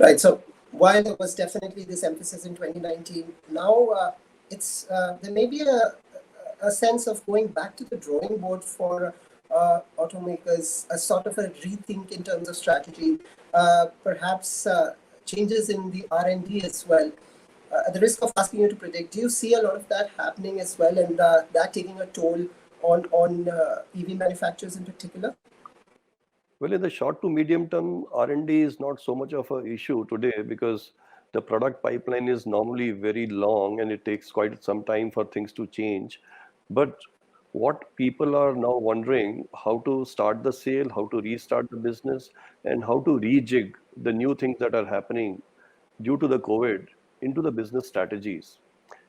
Right. So while there was definitely this emphasis in 2019, now it's there may be a sense of going back to the drawing board for automakers, a sort of a rethink in terms of strategy, perhaps changes in the R&D as well. At the risk of asking you to predict, do you see a lot of that happening as well, and that taking a toll on EV manufacturers in particular? Well, in the short to medium term, R&D is not so much of an issue today because the product pipeline is normally very long and it takes quite some time for things to change. But what people are now wondering, how to start the sale, how to restart the business, and how to rejig the new things that are happening due to the COVID into the business strategies.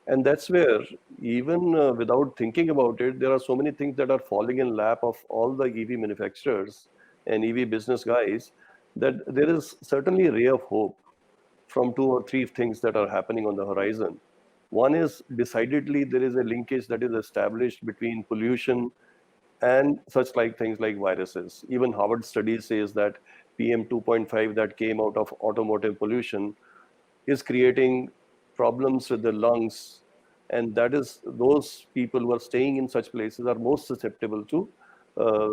And that's where, even without thinking about it, there are so many things that are falling in lap of all the EV manufacturers and EV business guys that there is certainly a ray of hope from two or three things that are happening on the horizon. One is decidedly there is a linkage that is established between pollution and such like things like viruses. Even Harvard study says that PM 2.5 that came out of automotive pollution is creating problems with the lungs, and that is those people who are staying in such places are most susceptible to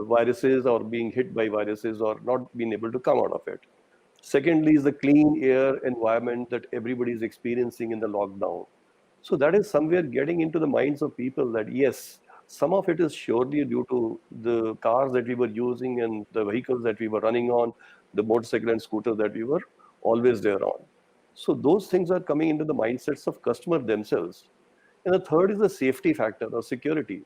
viruses or being hit by viruses or not being able to come out of it. Secondly is the clean air environment that everybody is experiencing in the lockdown. So that is somewhere getting into the minds of people that yes, some of it is surely due to the cars that we were using and the vehicles that we were running on, the motorcycle and scooter that we were always there on. So those things are coming into the mindsets of customers themselves. And the third is the safety factor or security.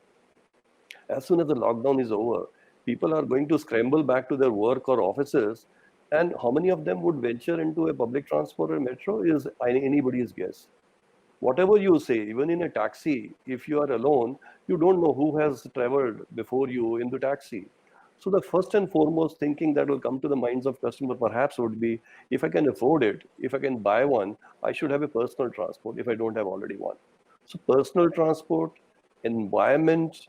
As soon as the lockdown is over, people are going to scramble back to their work or offices. And how many of them would venture into a public transport or metro is anybody's guess. Whatever you say, even in a taxi, if you are alone, you don't know who has traveled before you in the taxi. So the first and foremost thinking that will come to the minds of customers perhaps would be, if I can afford it, if I can buy one, I should have a personal transport if I don't have already one. So personal transport, environment,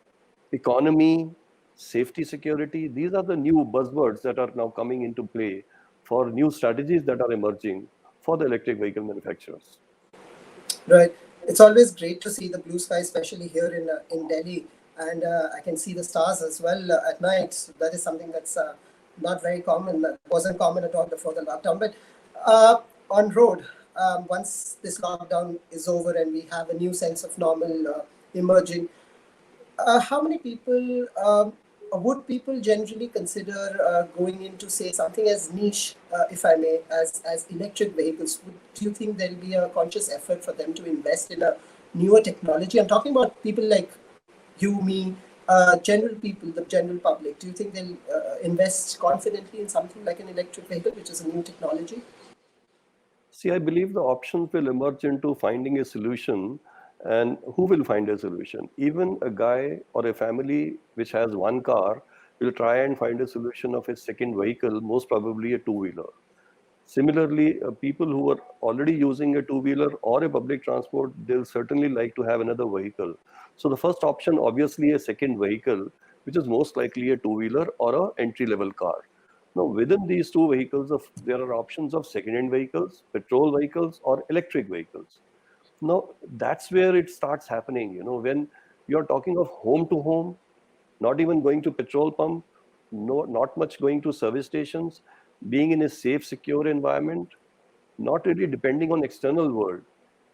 economy, safety, security, these are the new buzzwords that are now coming into play for new strategies that are emerging for the electric vehicle manufacturers. Right. It's always great to see the blue sky, especially here in Delhi, and I can see the stars as well at night. So that is something that's not very common. That wasn't common at all before the lockdown. But on road, once this lockdown is over and we have a new sense of normal emerging, how many people would people generally consider going into, say, something as niche, if I may, as electric vehicles? Do you think there'll be a conscious effort for them to invest in a newer technology? I'm talking about people like you, me, general people, the general public. Do you think they'll invest confidently in something like an electric vehicle, which is a new technology? See, I believe the options will emerge into finding a solution, and who will find a solution? Even a guy or a family which has one car will try and find a solution of a second vehicle, most probably a two-wheeler. Similarly, people who are already using a two-wheeler or a public transport, they'll certainly like to have another vehicle. So the first option, obviously a second vehicle, which is most likely a two-wheeler or a entry-level car. Now, within these two vehicles, there are options of second-hand vehicles, petrol vehicles, or electric vehicles. Now, that's where it starts happening. When you're talking of home to home, not even going to petrol pump, no, not much going to service stations, being in a safe, secure environment, not really depending on external world,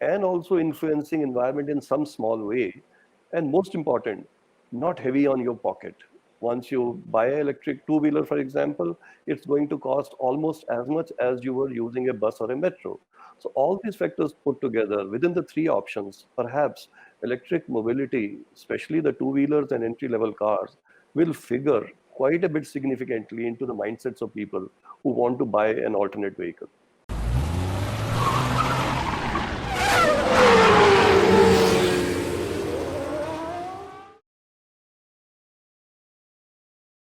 and also influencing environment in some small way. And most important, not heavy on your pocket. Once you buy an electric two-wheeler, for example, it's going to cost almost as much as you were using a bus or a metro. So all these factors put together within the three options, perhaps electric mobility, especially the two-wheelers and entry-level cars, will figure quite a bit significantly into the mindsets of people who want to buy an alternate vehicle.